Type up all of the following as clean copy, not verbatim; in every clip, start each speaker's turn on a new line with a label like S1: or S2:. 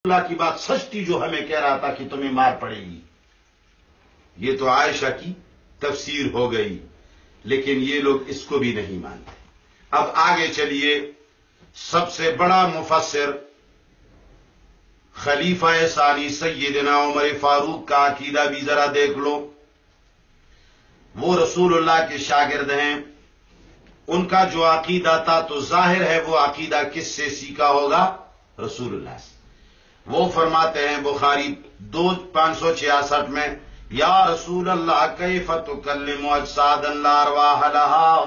S1: اللہ کی بات سچ تھی جو ہمیں کہہ رہا تھا کہ تمہیں مار پڑے گی. یہ تو عائشہ کی تفسیر ہو گئی، لیکن یہ لوگ اس کو بھی نہیں مانتے. اب آگے چلیے، سب سے بڑا مفسر خلیفہ ثانی سیدنا عمر فاروق کا عقیدہ بھی ذرا دیکھ لو. وہ رسول اللہ کے شاگرد ہیں، ان کا جو عقیدہ تھا تو ظاہر ہے وہ عقیدہ کس سے سیکھا ہوگا؟ رسول اللہ سے. وہ فرماتے ہیں بخاری 2566 میں، یا رسول اللہ کیف تکلم اجسادا لا ارواح لها،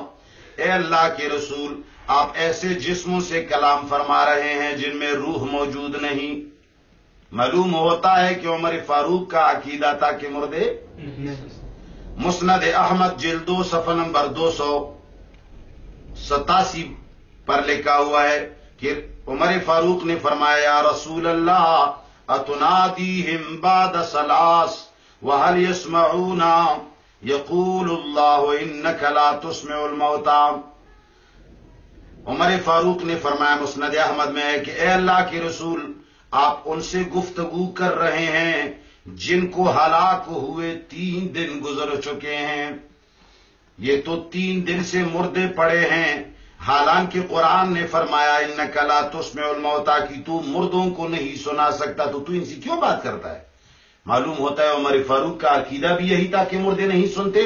S1: اے اللہ کے رسول آپ ایسے جسموں سے کلام فرما رہے ہیں جن میں روح موجود نہیں. معلوم ہوتا ہے کہ عمر فاروق کا عقیدہ تھا کہ مردے. مسند احمد جلد 2 صفحہ نمبر 287 پر لکھا ہوا ہے کہ عمر فاروق نے فرمایا، یا رسول اللہ اتنادیہم بعد ثلاث وهل يسمعون يقول اللہ انک لا تسمع الموتى. عمر فاروق نے فرمایا مسند احمد میں ہے کہ اے اللہ کے رسول آپ ان سے گفتگو کر رہے ہیں جن کو ہلاک ہوئے 3 دن گزر چکے ہیں. یہ تو 3 دن سے مردے پڑے ہیں، حالانکہ قرآن نے فرمایا انک لا تسمع الموتى کہ تو مردوں کو نہیں سنا سکتا، تو ان سے کیوں بات کرتا ہے؟ معلوم ہوتا ہے عمر فاروق کا عقیدہ بھی یہی تھا کہ مردے نہیں سنتے،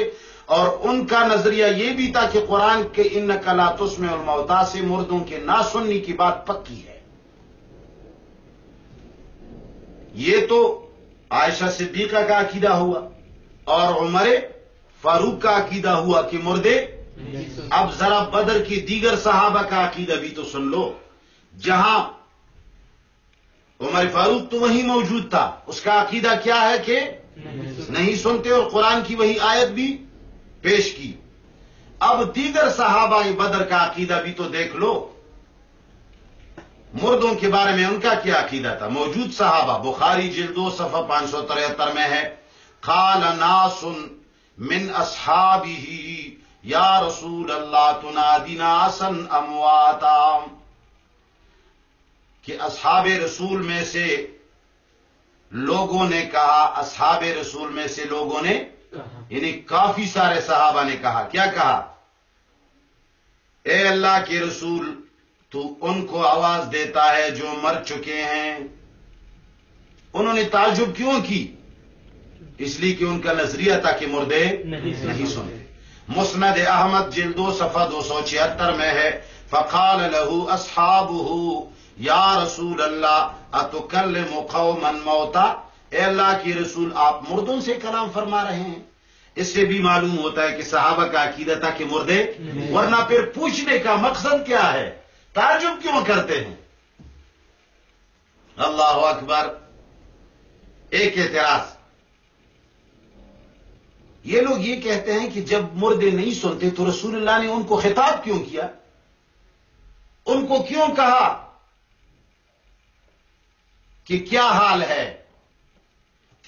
S1: اور ان کا نظریہ یہ بھی تھا کہ قرآن کے انک لا تسمع الموتى سے مردوں کے نہ سننے کی بات پکی ہے. یہ تو عائشہ صدیقہ کا عقیدہ ہوا، اور عمر فاروق کا عقیدہ ہوا کہ مردے. اب ذرا بدر کی دیگر صحابہ کا عقیدہ بھی تو سن لو. جہاں عمر فاروق تو وہیں موجود تھا، اس کا عقیدہ کیا ہے کہ نہیں سنتے، اور قرآن کی وہی آیت بھی پیش کی. اب دیگر صحابہ بدر کا عقیدہ بھی تو دیکھ لو، مردوں کے بارے میں ان کا کیا عقیدہ تھا. موجود صحابہ بخاری جلد 2 صفحہ 573 میں ہے، قال ناس من اصحابہ یا رسول اللہ تنادی ناسا امواتا، کہ اصحاب رسول میں سے لوگوں نے کہا، اصحاب رسول میں سے لوگوں نے یعنی کافی سارے صحابہ نے کہا، کیا کہا؟ اے اللہ کے رسول تو ان کو آواز دیتا ہے جو مر چکے ہیں. انہوں نے تعجب کیوں کی؟ اس لیے کہ ان کا نظریہ تھا کہ مردے نہیں سنتے. مسند احمد جلد 2 صفحہ 276 میں ہے، فقال له اصحابه یا رسول اللہ اتکلم قوما موتا، اے اللہ کی رسول آپ مردوں سے کلام فرما رہے ہیں. اس سے بھی معلوم ہوتا ہے کہ صحابہ کا عقیدہ تھا کہ مردے، ورنہ پھر پوچھنے کا مقصد کیا ہے؟ تعجب کیوں کرتے ہیں؟ اللہ اکبر. ایک اعتراض، یہ لوگ یہ کہتے ہیں کہ جب مردے نہیں سنتے تو رسول اللہ نے ان کو خطاب کیوں کیا؟ ان کو کیوں کہا کہ کیا حال ہے؟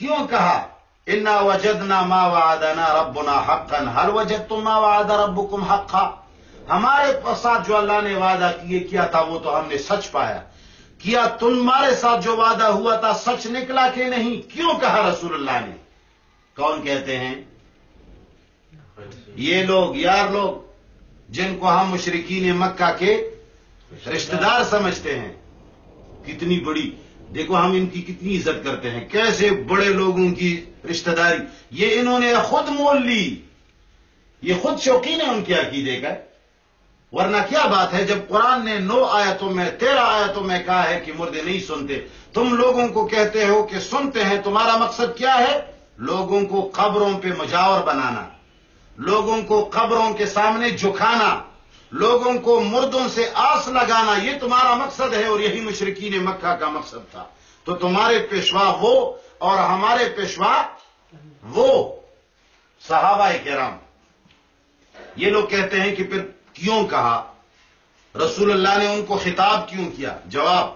S1: کیوں کہا انا وجدنا ما وعدنا ربنا حقا هل وجدتم ما وعد ربكم حقا؟ ہمارے ساتھ جو اللہ نے وعدہ کیا تھا وہ تو ہم نے سچ پایا. کیا تمہارے ساتھ جو وعدہ ہوا تھا سچ نکلا کہ نہیں؟ کیوں کہا رسول اللہ نے؟ کون کہتے ہیں؟ یہ لوگ، یار لوگ جن کو ہم مشرکین مکہ کے رشتہ دار سمجھتے ہیں. کتنی بڑی، دیکھو ہم ان کی کتنی عزت کرتے ہیں، کیسے بڑے لوگوں کی رشتہ داری یہ انہوں نے خود مول لی. یہ خود شوقین ہے ان کے عقیدے کا. ورنہ کیا بات ہے جب قرآن نے 9 آیتوں میں 13 آیتوں میں کہا ہے کہ مردے نہیں سنتے، تم لوگوں کو کہتے ہو کہ سنتے ہیں. تمہارا مقصد کیا ہے؟ لوگوں کو قبروں پہ مجاور بنانا، لوگوں کو قبروں کے سامنے جھکانا، لوگوں کو مردوں سے آس لگانا، یہ تمہارا مقصد ہے، اور یہی مشرکین مکہ کا مقصد تھا. تو تمہارے پیشوا وہ اور ہمارے پیشوا وہ صحابہ کرام. یہ لوگ کہتے ہیں کہ پھر کیوں کہا رسول اللہ نے ان کو خطاب کیوں کیا؟ جواب،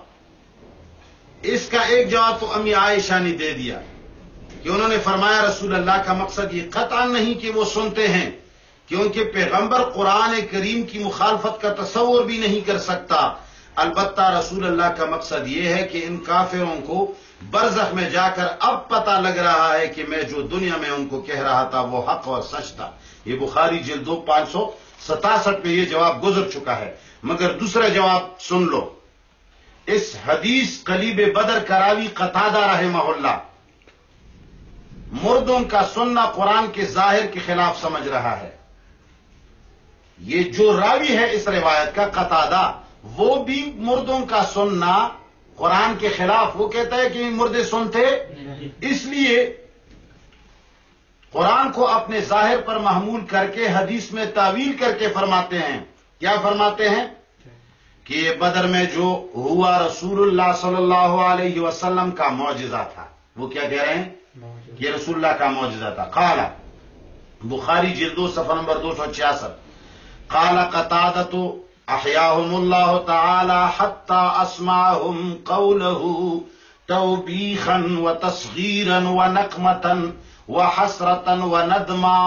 S1: اس کا ایک جواب تو امی عائشہ نے دے دیا کہ انہوں نے فرمایا رسول اللہ کا مقصد یہ قطعا نہیں کہ وہ سنتے ہیں، کیونکہ پیغمبر قرآن کریم کی مخالفت کا تصور بھی نہیں کر سکتا. البتہ رسول اللہ کا مقصد یہ ہے کہ ان کافروں کو برزخ میں جا کر اب پتہ لگ رہا ہے کہ میں جو دنیا میں ان کو کہہ رہا تھا وہ حق اور سچ تھا. یہ بخاری جلد 2 567 میں یہ جواب گزر چکا ہے. مگر دوسرا جواب سن لو. اس حدیث قلیب بدر کراوی قتادہ رحمہ اللہ مردوں کا سننا قرآن کے ظاہر کے خلاف سمجھ رہا ہے. یہ جو راوی ہے اس روایت کا قتادہ، وہ بھی مردوں کا سننا قرآن کے خلاف، وہ کہتا ہے کہ مردے سنتے، اس لیے قرآن کو اپنے ظاہر پر محمول کر کے حدیث میں تعویل کر کے فرماتے ہیں. کیا فرماتے ہیں؟ کہ یہ بدر میں جو ہوا رسول اللہ صلی اللہ علیہ وسلم کا معجزہ تھا. وہ کیا کہہ رہے ہیں؟ یہ رسول اللہ کا معجزہ تھا. قال بخاری جلد 2 صفحہ نمبر 266. قال قتادۃ احیاهم اللہ تعالی حتی اسمعهم قوله توبیخا وتصغیرا ونقمتا وحسرتا وندما.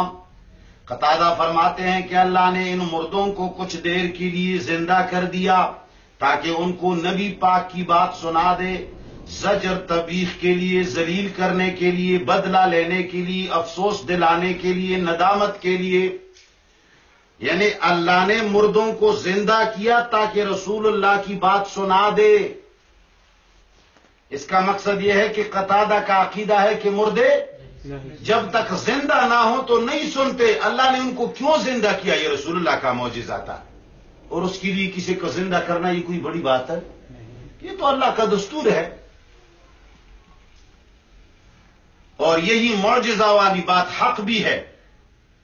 S1: قتادہ فرماتے ہیں کہ اللہ نے ان مردوں کو کچھ دیر کے لیے زندہ کر دیا تاکہ ان کو نبی پاک کی بات سنا دے، زجر تبیخ کے لیے، ذلیل کرنے کے لیے، بدلہ لینے کے لیے، افسوس دلانے کے لیے، ندامت کے لیے. یعنی اللہ نے مردوں کو زندہ کیا تاکہ رسول اللہ کی بات سنا دے. اس کا مقصد یہ ہے کہ قتادہ کا عقیدہ ہے کہ مردے جب تک زندہ نہ ہو تو نہیں سنتے. اللہ نے ان کو کیوں زندہ کیا؟ یہ رسول اللہ کا معجزہ تھا، اور اس کے لیے کسی کو زندہ کرنا یہ کوئی بڑی بات ہے؟ یہ تو اللہ کا دستور ہے. اور یہی معجزہ والی بات حق بھی ہے،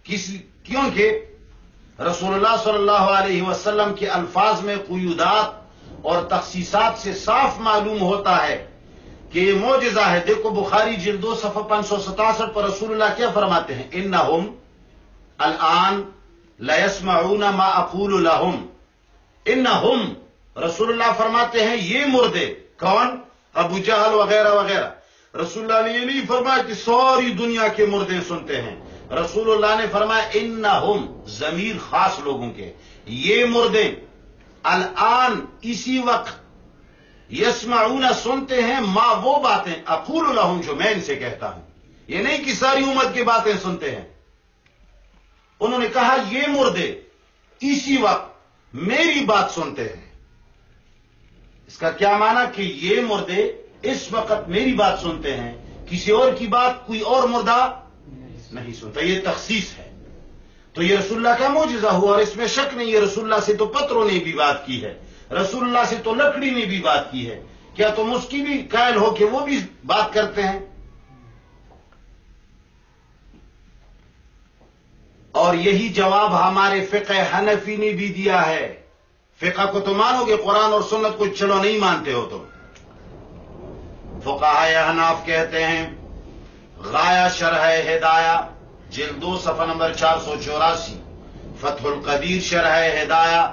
S1: کیونکہ رسول اللہ صلی اللہ علیہ وسلم کے الفاظ میں قیودات اور تخصیصات سے صاف معلوم ہوتا ہے کہ یہ معجزہ ہے. دیکھو بخاری جلد 2 صفحہ 567 پر رسول اللہ کیا فرماتے ہیں؟ انہم الان لیسمعون ما اقول لہم. انہم، رسول اللہ فرماتے ہیں یہ مردے. کون؟ ابو جہل وغیرہ وغیرہ. رسول اللہ نے یہ نہیں فرمایا کہ ساری دنیا کے مردے سنتے ہیں. رسول اللہ نے فرمایا انہم، ضمیر خاص لوگوں کے، یہ مردے الان اسی وقت یسمعون سنتے ہیں ما وہ باتیں اقول لہم جو میں ان سے کہتا ہوں. یہ نہیں کہ ساری امت کی باتیں سنتے ہیں. انہوں نے کہا یہ مردے اسی وقت میری بات سنتے ہیں. اس کا کیا معنی کہ یہ مردے اس وقت میری بات سنتے ہیں، کسی اور کی بات کوئی اور مردہ نہیں سنتا. یہ تخصیص ہے. تو یہ رسول اللہ کا معجزہ ہوا، اور اس میں شک نہیں ہے. رسول اللہ سے تو پتھروں نے بھی بات کی ہے، رسول اللہ سے تو لکڑی نے بھی بات کی ہے. کیا تم اس کی بھی قائل ہو کہ وہ بھی بات کرتے ہیں؟ اور یہی جواب ہمارے فقہ حنفی نے بھی دیا ہے. فقہ کو تو مانو گے، قرآن اور سنت کو چلو نہیں مانتے ہو تم. فقہائے حناف کہتے ہیں، غایہ شرح ہدایہ جلد 2 صفحہ نمبر 484، فتح القدیر شرح ہدایہ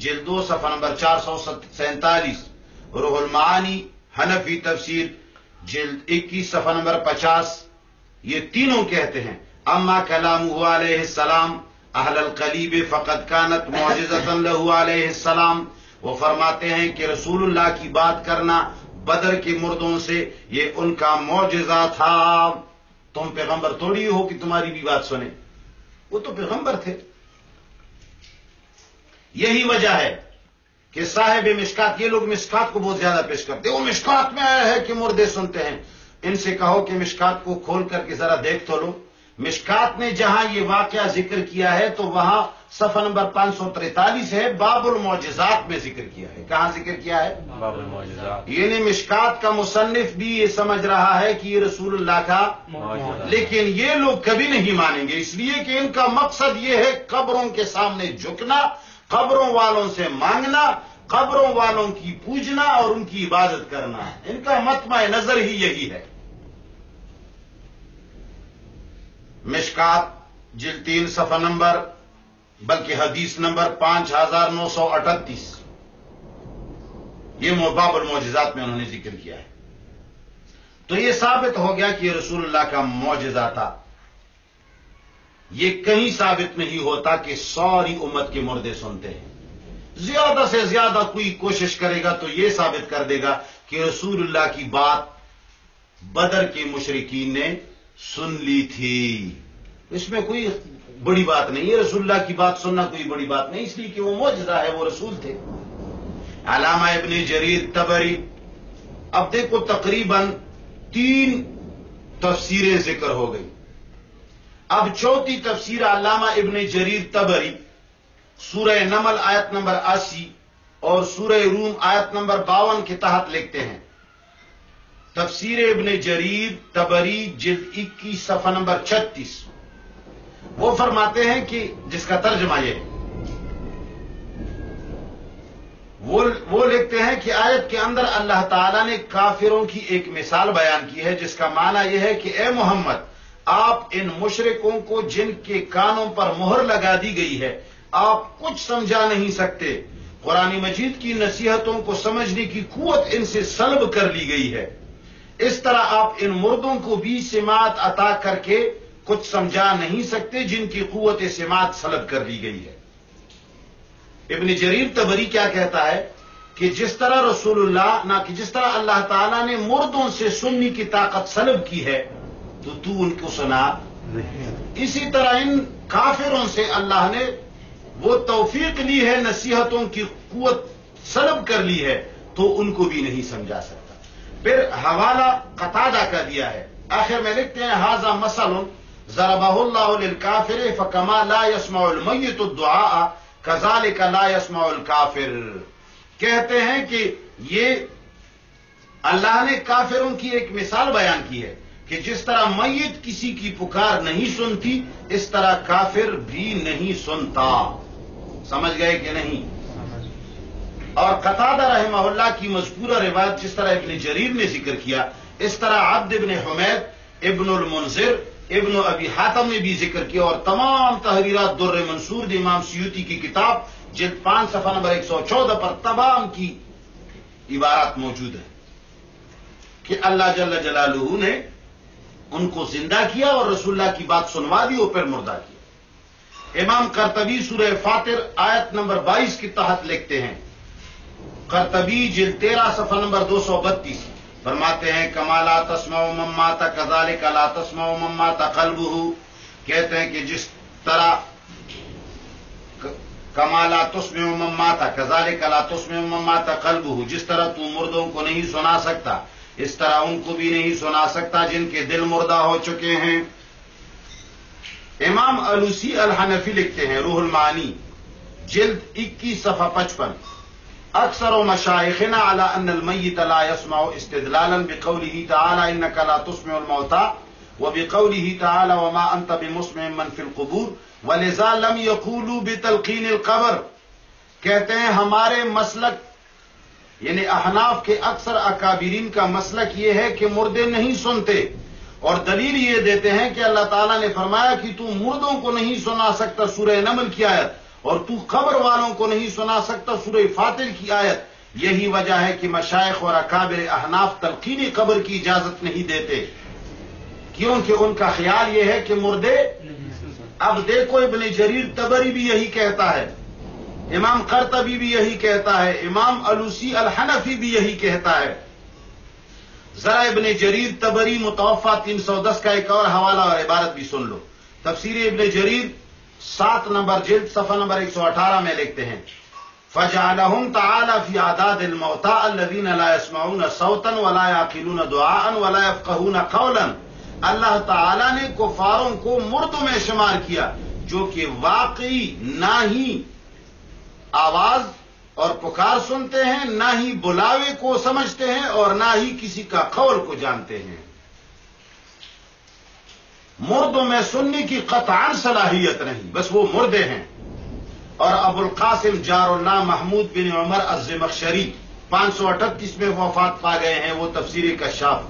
S1: جلد 2 صفحہ نمبر 447، روح المعانی حنفی تفسیر جلد 21 صفحہ نمبر 50، یہ تینوں کہتے ہیں اما کلامہ علیہ السلام اہل القلیب فقد کانت معجزۃ لہ علیہ السلام. وہ فرماتے ہیں کہ رسول اللہ کی بات کرنا بدر کے مردوں سے یہ ان کا معجزہ تھا. تم پیغمبر تھوڑی ہو کہ تمہاری بھی بات سنیں، وہ تو پیغمبر تھے. یہی وجہ ہے کہ صاحب مشکات، یہ لوگ مشکات کو بہت زیادہ پیش کرتے ہیں. وہ مشکات میں آیا ہے کہ مردے سنتے ہیں. ان سے کہو کہ مشکات کو کھول کر کے ذرا دیکھ تو لو. مشکات نے جہاں یہ واقعہ ذکر کیا ہے تو وہاں صفحہ نمبر 543 ہے، باب المعجزات میں ذکر کیا ہے. کہاں ذکر کیا ہے؟ باب المعجزات. یعنی مشکات کا مصنف بھی یہ سمجھ رہا ہے کہ یہ رسول اللہ کا معجزہ، لیکن یہ لوگ کبھی نہیں مانیں گے، اس لیے کہ ان کا مقصد یہ ہے قبروں کے سامنے جھکنا، قبروں والوں سے مانگنا، قبروں والوں کی پوجنا اور ان کی عبادت کرنا. ان کا مطمع نظر ہی یہی ہے. مشکات جلد 3 صفحہ نمبر، بلکہ حدیث نمبر 5938، یہ باب المعجزات میں انہوں نے ذکر کیا ہے. تو یہ ثابت ہو گیا کہ یہ رسول اللہ کا معجزہ تھا. یہ کہیں ثابت نہیں ہوتا کہ ساری امت کے مردے سنتے ہیں. زیادہ سے زیادہ کوئی کوشش کرے گا تو یہ ثابت کر دے گا کہ رسول اللہ کی بات بدر کے مشرکین نے سن لی تھی. اس میں کوئی بڑی بات نہیں ہے، رسول اللہ کی بات سننا کوئی بڑی بات نہیں، اس لیے کہ وہ معجزہ ہے، وہ رسول تھے. علامہ ابن جریر طبری، اب دیکھو تقریباً 3 تفسیریں ذکر ہو گئی. اب چوتھی تفسیر علامہ ابن جریر طبری سورہ نمل آیت نمبر 80 اور سورہ روم آیت نمبر 52 کے تحت لکھتے ہیں. تفسیر ابن جریر طبری جلد 21 صفحہ نمبر 36. وہ فرماتے ہیں کہ جس کا ترجمہ یہ ہے، وہ لکھتے ہیں کہ آیت کے اندر اللہ تعالیٰ نے کافروں کی ایک مثال بیان کی ہے، جس کا معنی یہ ہے کہ اے محمد، آپ ان مشرکوں کو جن کے کانوں پر مہر لگا دی گئی ہے آپ کچھ سمجھا نہیں سکتے. قرآن مجید کی نصیحتوں کو سمجھنے کی قوت ان سے سلب کر لی گئی ہے. اس طرح آپ ان مردوں کو بھی سماعت عطا کر کے کچھ سمجھا نہیں سکتے جن کی قوت سماعت سلب کر لی گئی ہے. ابن جریر طبری کیا کہتا ہے کہ جس طرح رسول اللہ نہ کہ جس طرح اللہ تعالیٰ نے مردوں سے سننے کی طاقت سلب کی ہے تو ان کو سنا نہیں، اسی طرح ان کافروں سے اللہ نے وہ توفیق لی ہے، نصیحتوں کی قوت سلب کر لی ہے تو ان کو بھی نہیں سمجھا سکتا. پھر حوالہ قتادہ کا دیا ہے، آخر میں لکھتے ہیں ھذا مثل ضربہ اللہ للکافر فکما لا يسمع المیت الدعاء کذالک لا يسمع الکافر. کہتے ہیں کہ یہ اللہ نے کافروں کی ایک مثال بیان کی ہے کہ جس طرح میت کسی کی پکار نہیں سنتی اس طرح کافر بھی نہیں سنتا. سمجھ گئے کہ نہیں؟ اور قتادہ رحمہ اللہ کی مذکورہ روایت جس طرح ابن جریر نے ذکر کیا، اس طرح عبد ابن حمید، ابن المنذر، ابن ابی حاتم نے بھی ذکر کیا، اور تمام تحریرات در منصور امام سیوطی کی کتاب جلد 5 صفحہ نمبر 114 پر تمام کی عبارات موجود ہیں کہ اللہ جل جلالہ نے ان کو زندہ کیا اور رسول اللہ کی بات سنوا دی اور پھر مردہ کیا. امام قرطبی سورہ فاطر آیت نمبر 22 کے تحت لکھتے ہیں، قرطبی جلد 13 صفحہ نمبر 232 فرماتے ہیں کما لا تسمع من مات کذالک لا تسمع من مات قلبہ. کہتے ہیں کہ جس طرح کما لا تسمع من مات کذالک لا تسمع من مات قلبہ، جس طرح تو مردوں کو نہیں سنا سکتا اس طرح ان کو بھی نہیں سنا سکتا جن کے دل مردہ ہو چکے ہیں. امام علوسی الحنفی لکھتے ہیں روح المعانی جلد 21 صفحہ 55 اکثر مشائخنا على ان المیت لا يسمع استدلالا بقوله تعالى انك لا تسمع الموتى وبقوله تعالى وما انت بمسمع من في القبور ولذا لم يقولوا بتلقين القبر. کہتے ہیں ہمارے مسلک یعنی احناف کے اکثر اکابرین کا مسلک یہ ہے کہ مردے نہیں سنتے، اور دلیل یہ دیتے ہیں کہ اللہ تعالیٰ نے فرمایا کہ تو مردوں کو نہیں سنا سکتا سورہ نمل کی آیت، اور تو قبر والوں کو نہیں سنا سکتا سورہ فاطر کی آیت. یہی وجہ ہے کہ مشائخ اور اکابر احناف تلقین قبر کی اجازت نہیں دیتے، کیونکہ ان کا خیال یہ ہے کہ مردے. اب دیکھو ابن جریر طبری بھی یہی کہتا ہے، امام قرطبی بھی یہی کہتا ہے، امام علوسی الحنفی بھی یہی کہتا ہے. ذرا ابن جریر طبری متوفہ 310 کا ایک اور حوالہ اور عبارت بھی سن لو. تفسیر ابن جریر 7 نمبر جلد صفحہ نمبر 118 میں لکھتے ہیں فَجَعَلَهُمْ تَعَالَى فِي عَدَادِ الْمَوْتَى الَّذِينَ لَا يَسْمَعُونَ صَوْتًا وَلَا يَعْقِلُونَ دُعَاءً وَلَا يَفْقَهُونَ قَوْلًا. اللہ تعالیٰ نے کفاروں کو مردوں میں شمار کیا جو کہ واقعی نہ ہی آواز اور پکار سنتے ہیں، نہ ہی بلاوے کو سمجھتے ہیں، اور نہ ہی کسی کا قول کو جانتے ہیں. مردوں میں سننے کی قطعاً صلاحیت نہیں، بس وہ مردے ہیں. اور ابو القاسم جار اللہ محمود بن عمر الزمخشری 538 میں وفات پا گئے ہیں، وہ تفسیر کشاف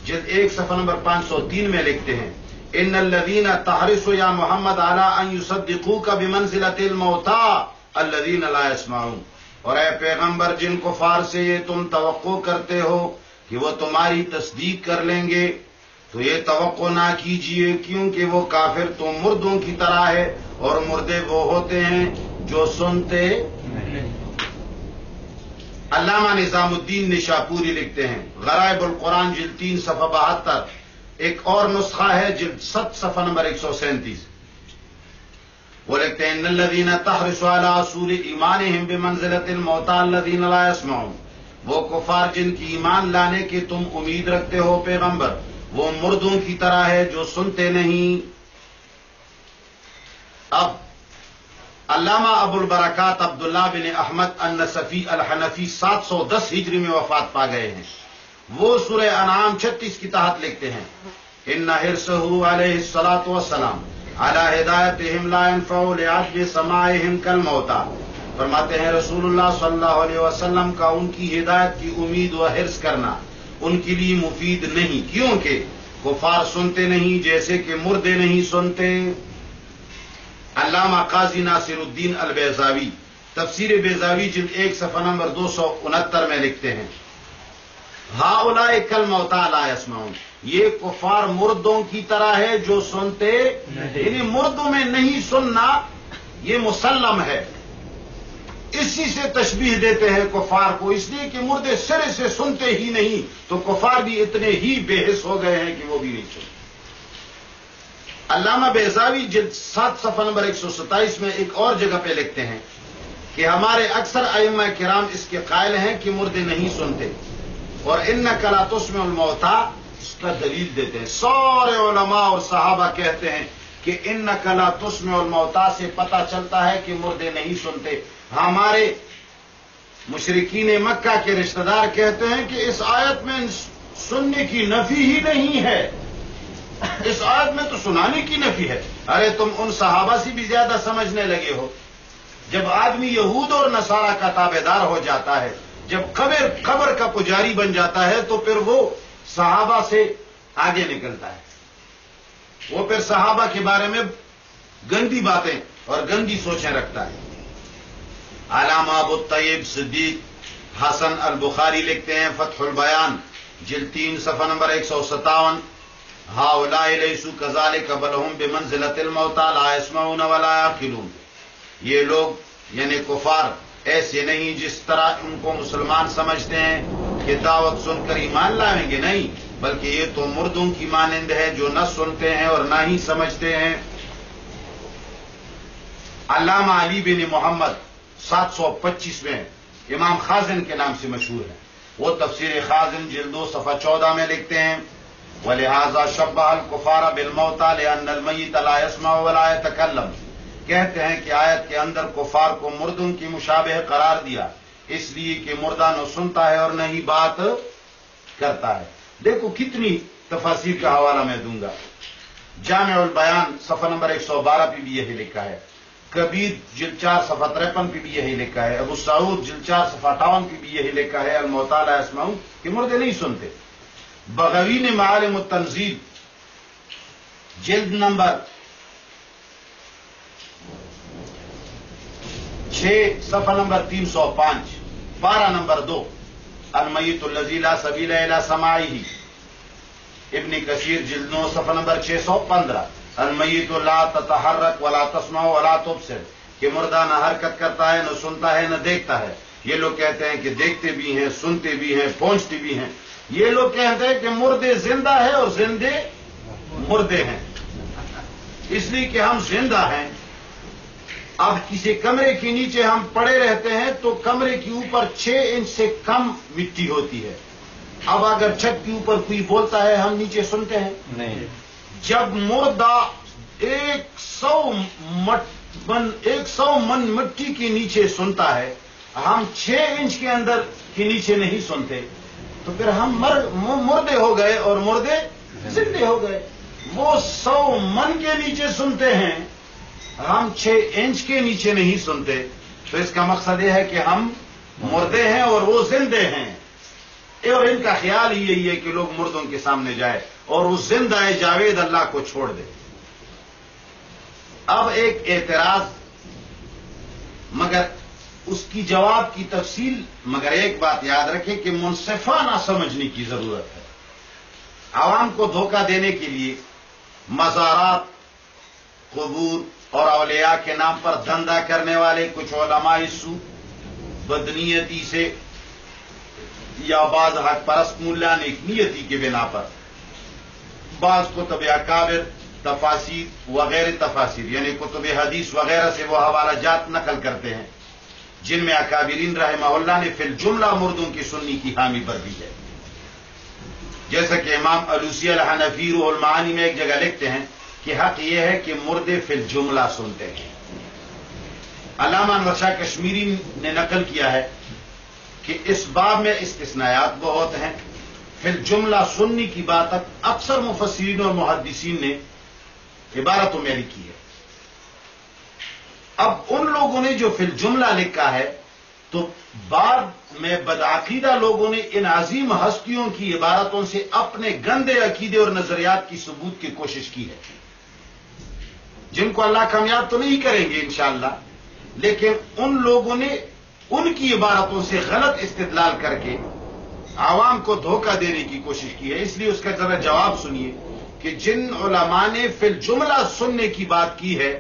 S1: جلد 1 صفحہ نمبر 503 میں لکھتے ہیں ان الذین تحرص یا محمد علی ان یصدقوک بمنزلۃ الموتى الذین لا يسمعون. اور اے پیغمبر جن کفار سے یہ تم توقع کرتے ہو کہ وہ تمہاری تصدیق کر لیں گے تو یہ توقع نہ کیجئے، کیونکہ وہ کافر تو مردوں کی طرح ہے اور مردے وہ ہوتے ہیں جو سنتے نہیں. علامہ نظام الدین نشاپوری لکھتے ہیں غرائب القرآن جلد 3 صفحہ 72، ایک اور نسخہ ہے جلد 7 صفحہ نمبر 137، وہ لکھتے ہیں ان الذین تحرصوا علی اصول ایمانہم بمنزلۃ الموتى الذین لا يسمعون، وہ کفار جن کی ایمان لانے کی تم امید رکھتے ہو پیغمبر، وہ مردوں کی طرح ہے جو سنتے نہیں۔ اب علامہ ابو البرکات عبداللہ بن احمد النصفی الحنفی 710 ہجری میں وفات پا گئے ہیں، وہ سورہ انعام 36 کی تحت لکھتے ہیں ان حرصہ علیہ الصلاۃ والسلام علی ہدایتہم لا ينفع لعجز سماعہم کالموتى، فرماتے ہیں رسول اللہ صلی اللہ علیہ وسلم کا ان کی ہدایت کی امید و حرص کرنا ان کے لیے مفید نہیں، کیونکہ کفار سنتے نہیں جیسے کہ مردے نہیں سنتے۔ علامہ قاضی ناصر الدین البیضاوی تفسیر بیضاوی جلد 1 صفحہ نمبر 269 میں لکھتے ہیں ہؤلاء کالموتى لا يسمعون، یہ کفار مردوں کی طرح ہے جو سنتے یعنی مردوں میں نہیں سننا یہ مسلم ہے، اسی سے تشبیہ دیتے ہیں کفار کو، اس لیے کہ مردے سرے سے سنتے ہی نہیں تو کفار بھی اتنے ہی بے حس ہو گئے ہیں کہ وہ بھی نہیں سنتے۔ علامہ بیضاوی جلد 7 صفحہ نمبر 127 میں ایک اور جگہ پہ لکھتے ہیں کہ ہمارے اکثر ائمہ کرام اس کے قائل ہیں کہ مردے نہیں سنتے، اور انک لا تسمع الموتى اس کا دلیل دیتے ہیں۔ سارے علماء اور صحابہ کہتے ہیں کہ انک لا تسمع الموتى سے پتہ چلتا ہے کہ مردے نہیں سنتے۔ ہمارے مشرکین مکہ کے رشتہ دار کہتے ہیں کہ اس آیت میں سننے کی نفی ہی نہیں ہے، اس آیت میں تو سنانے کی نفی ہے۔ ارے تم ان صحابہ سے بھی زیادہ سمجھنے لگے ہو، جب آدمی یہود اور نصارہ کا تابع دار ہو جاتا ہے، جب قبر کا پجاری بن جاتا ہے تو پھر وہ صحابہ سے آگے نکلتا ہے، وہ پھر صحابہ کے بارے میں گندی باتیں اور گندی سوچیں رکھتا ہے۔ علامہ ابو الطیب صدیق حسن البخاری لکھتے ہیں فتح البیان جلد 3 صفحہ نمبر 157 ہؤلاء لیسوا کذلک بل ھم بمنزلۃ الموتى لا يسمعون ولا يعقلون، یہ لوگ یعنی کفار ایسے نہیں جس طرح ان کو مسلمان سمجھتے ہیں کہ دعوت سن کر ایمان لائیں گے، نہیں بلکہ یہ تو مردوں کی مانند ہے جو نہ سنتے ہیں اور نہ ہی سمجھتے ہیں۔ علامہ علی بن محمد 725 میں امام خازن کے نام سے مشہور ہے، وہ تفسیر خازن جلد 2 صفحہ 14 میں لکھتے ہیں وَلِهَذَا شَبَّهَ الْكُفَّارَ بِالْمَوْتَى لِأَنَّ الْمَيِّتَ لَا يَسْمَعُ وَلَا يَتَكَلَّمُ، کہتے ہیں کہ آیت کے اندر کفار کو مردوں کی مشابہ قرار دیا اس لیے کہ مردہ نہ سنتا ہے اور نہ ہی بات کرتا ہے۔ دیکھو کتنی تفاسیر کا حوالہ میں دوں گا، جامع البیان صفحہ نمبر 112 پہ بھی یہی لکھا ہے، کبیر جلد 4 صفحہ 53 پہ بھی یہی لکھا ہے، ابو سعود جلد 4 صفحہ 58 پہ بھی یہی لکھا ہے الموتى لا يسمعون کہ مردے نہیں سنتے۔ بغوی نے معالم التنزیل جلد نمبر 6 صفحہ نمبر 305 پارہ نمبر 2 المیت الذی لا سبیل الی سماعہ، ابن کثیر جلد 9 صفحہ نمبر 615 المیت لا تتحرک ولا تسمع ولا تبصر، کہ مردہ نہ حرکت کرتا ہے نہ سنتا ہے نہ دیکھتا ہے۔ یہ لوگ کہتے ہیں کہ دیکھتے بھی ہیں سنتے بھی ہیں پہنچتے بھی ہیں، یہ لوگ کہتے ہیں کہ مردے زندہ ہے اور زندے مردے ہیں، اس لیے کہ ہم زندہ ہیں۔ اب کسی کمرے کے نیچے ہم پڑے رہتے ہیں تو کمرے کے اوپر 6 انچ سے کم مٹی ہوتی ہے، اب اگر چھت کے اوپر کوئی بولتا ہے ہم نیچے سنتے ہیں نہیں۔ جب مردہ 100 من مٹی کے نیچے سنتا ہے، ہم 6 انچ کے اندر کے نیچے نہیں سنتے، تو پھر ہم مردے ہو گئے اور مردے زندے ہو گئے۔ وہ 100 من کے نیچے سنتے ہیں، ہم 6 انچ کے نیچے نہیں سنتے، تو اس کا مقصد یہ ہے کہ ہم مردے ہیں اور وہ زندے ہیں، اور ان کا خیال ہی یہی ہے کہ لوگ مردوں کے سامنے جائے اور اس زندہ جاوید اللہ کو چھوڑ دے۔ اب ایک اعتراض، مگر اس کی جواب کی تفصیل، مگر ایک بات یاد رکھیں کہ منصفانہ سمجھنے کی ضرورت ہے۔ عوام کو دھوکہ دینے کے لیے مزارات، قبور اور اولیاء کے نام پر دھندا کرنے والے کچھ علماء سو بدنیتی سے یا بعض حق پرست ملا نے نیتی کے بنا پر بعض کتب اکابر تفاسیر وغیرہ تفاسیر یعنی کتب حدیث وغیرہ سے وہ حوالہ جات نقل کرتے ہیں جن میں اکابرین رحمہ اللہ نے فی الجملہ مردوں کی سنی کی حامی بردی ہے. جیسا کہ امام علوسی الحنفی روح المعانی میں ایک جگہ لکھتے ہیں کہ حق یہ ہے کہ مردے فی الجملہ سنتے ہیں. علامہ انور شاہ کشمیری نے نقل کیا ہے کہ اس باب میں استثناءات بہت ہیں. فی الجملہ سنی کی بات اکثر مفسرین اور محدثین نے عبارتوں میں لکھی ہے. اب ان لوگوں نے جو فی الجملہ لکھا ہے تو بعد میں بدعقیدہ لوگوں نے ان عظیم ہستیوں کی عبارتوں سے اپنے گندے عقیدے اور نظریات کی ثبوت کی کوشش کی ہے جن کو اللہ کامیاب تو نہیں کریں گے انشاءاللہ، لیکن ان لوگوں نے ان کی عبارتوں سے غلط استدلال کر کے عوام کو دھوکہ دینے کی کوشش کی ہے. اس لیے اس کا ذرا جواب سنیے کہ جن علماء نے فی الجملہ سننے کی بات کی ہے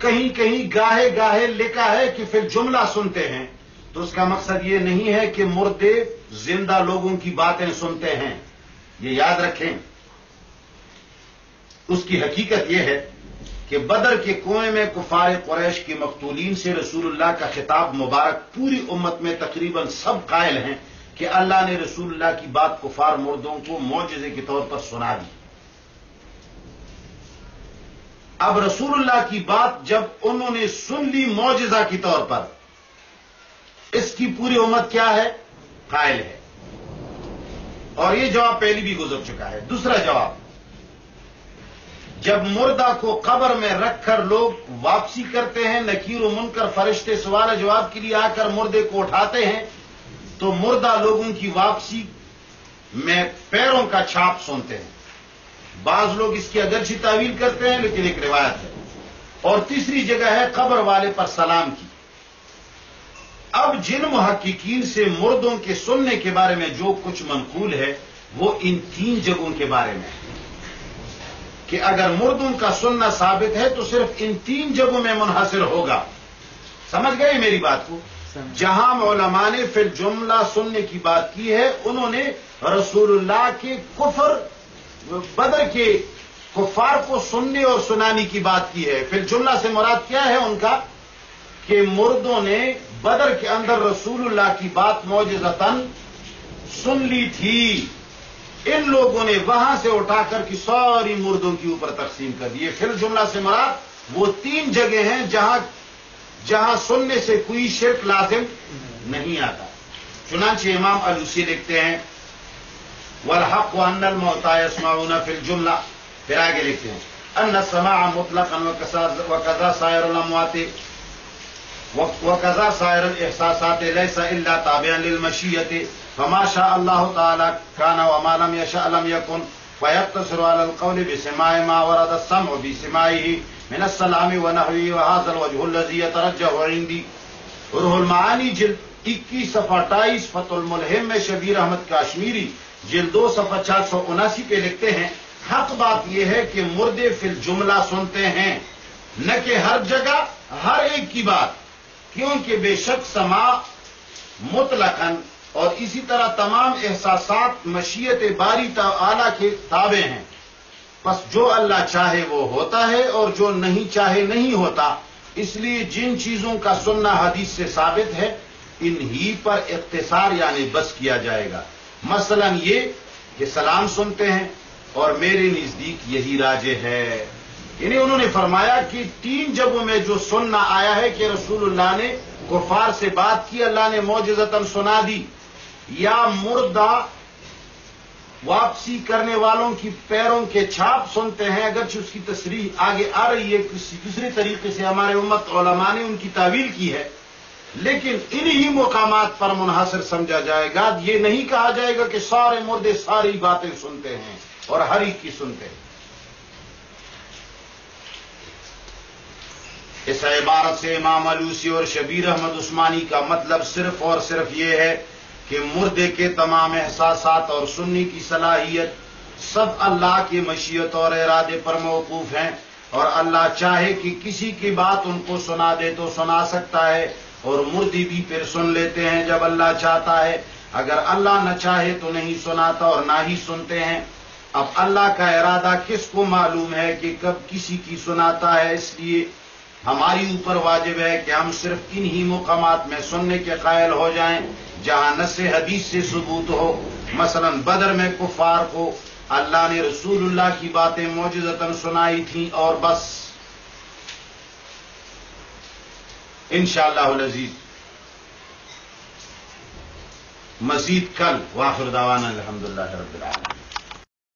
S1: کہیں کہیں گاہے گاہے لکھا ہے کہ فی الجملہ سنتے ہیں، تو اس کا مقصد یہ نہیں ہے کہ مردے زندہ لوگوں کی باتیں سنتے ہیں. یہ یاد رکھیں. اس کی حقیقت یہ ہے کہ بدر کے کنویں میں کفار قریش کے مقتولین سے رسول اللہ کا خطاب مبارک پوری امت میں تقریباً سب قائل ہیں کہ اللہ نے رسول اللہ کی بات کفار مردوں کو معجزے کے طور پر سنا دی. اب رسول اللہ کی بات جب انہوں نے سن لی معجزہ کے طور پر، اس کی پوری امت کیا ہے؟ قائل ہے. اور یہ جواب پہلے بھی گزر چکا ہے. دوسرا جواب، جب مردہ کو قبر میں رکھ کر لوگ واپسی کرتے ہیں، نکیر و منکر فرشتے سوال جواب کے لیے آ کر مردے کو اٹھاتے ہیں، تو مردہ لوگوں کی واپسی میں پیروں کا چھاپ سنتے ہیں. بعض لوگ اس کی اگرچہ تعویل کرتے ہیں لیکن ایک روایت ہے. اور تیسری جگہ ہے قبر والے پر سلام کی. اب جن محققین سے مردوں کے سننے کے بارے میں جو کچھ منقول ہے وہ ان تین جگہوں کے بارے میں ہے کہ اگر مردوں کا سننا ثابت ہے تو صرف ان تین جگہوں میں منحصر ہوگا. سمجھ گئے میری بات کو؟ جہاں علماء نے فی الجملہ سننے کی بات کی ہے انہوں نے رسول اللہ کے کفر بدر کے کفار کو سننے اور سنانے کی بات کی ہے. فی الجملہ سے مراد کیا ہے ان کا؟ کہ مردوں نے بدر کے اندر رسول اللہ کی بات معجزتاً سن لی تھی. ان لوگوں نے وہاں سے اٹھا کر کی ساری مردوں کے اوپر تقسیم کر دی. فی الجملہ سے مراد وہ تین جگہ ہیں جہاں سننے سے کوئی شرک لازم نہیں آتا. چنانچہ امام علوسی لکھتے ہیں والحق ان الموتى يسمعون في الجملہ. پھر آگے لکھتے ہیں ان السماع مطلقا وكذا سائر الاموات وكذا سائر الاحساسات ليس الا تابعا للمشيئة فما شاء الله تعالى كان وما لم يشاء لم يكن فيقتصر على القول بسماع ما ورد السمع بسماعه من السلام ونحوه وهذا الوجه الذي يترجح عندي. روح المعانی جلد 21 صفحہ 28 فتح الملہم میں شبیر احمد کاشمیری جلد 2 صفحہ 479 پہ لکھتے ہیں حق بات یہ ہے کہ مردے فی الجملہ سنتے ہیں، نہ کہ ہر جگہ ہر ایک کی بات، کیونکہ بے شک سماع مطلقاً اور اسی طرح تمام احساسات مشیت باری تعالی کے تابع ہیں. بس جو اللہ چاہے وہ ہوتا ہے اور جو نہیں چاہے نہیں ہوتا. اس لیے جن چیزوں کا سننا حدیث سے ثابت ہے انہی پر اختصار یعنی بس کیا جائے گا. مثلا یہ کہ سلام سنتے ہیں اور میرے نزدیک یہی راجح ہے. یعنی انہوں نے فرمایا کہ 3 جگہوں میں جو سننا آیا ہے کہ رسول اللہ نے کفار سے بات کی، اللہ نے معجزتاً سنا دی، یا مردہ واپسی کرنے والوں کی پیروں کے چھاپ سنتے ہیں. اگرچہ اس کی تصریح آگے آ رہی ہے کسی دوسرے طریقے سے ہمارے امت علماء نے ان کی تعویل کی ہے، لیکن انہی مقامات پر منحصر سمجھا جائے گا. یہ نہیں کہا جائے گا کہ سارے مردے ساری باتیں سنتے ہیں اور ہر ایک کی سنتے ہیں. اس عبارت سے امام علوسی اور شبیر احمد عثمانی کا مطلب صرف اور صرف یہ ہے کہ مردے کے تمام احساسات اور سننے کی صلاحیت سب اللہ کی مشیت اور ارادے پر موقوف ہیں، اور اللہ چاہے کہ کسی کی بات ان کو سنا دے تو سنا سکتا ہے، اور مردے بھی پھر سن لیتے ہیں جب اللہ چاہتا ہے. اگر اللہ نہ چاہے تو نہیں سناتا اور نہ ہی سنتے ہیں۔ اب اللہ کا ارادہ کس کو معلوم ہے کہ کب کسی کی سناتا ہے، اس لیے ہماری اوپر واجب ہے کہ ہم صرف انہی مقامات میں سننے کے قائل ہو جائیں جہاں نص حدیث سے ثبوت ہو۔ مثلا بدر میں کفار کو اللہ نے رسول اللہ کی باتیں معجزتاً سنائی تھیں اور بس۔ انشاءاللہ العزیز مزید کل، وآخر دعوانا الحمدللہ رب العالمین۔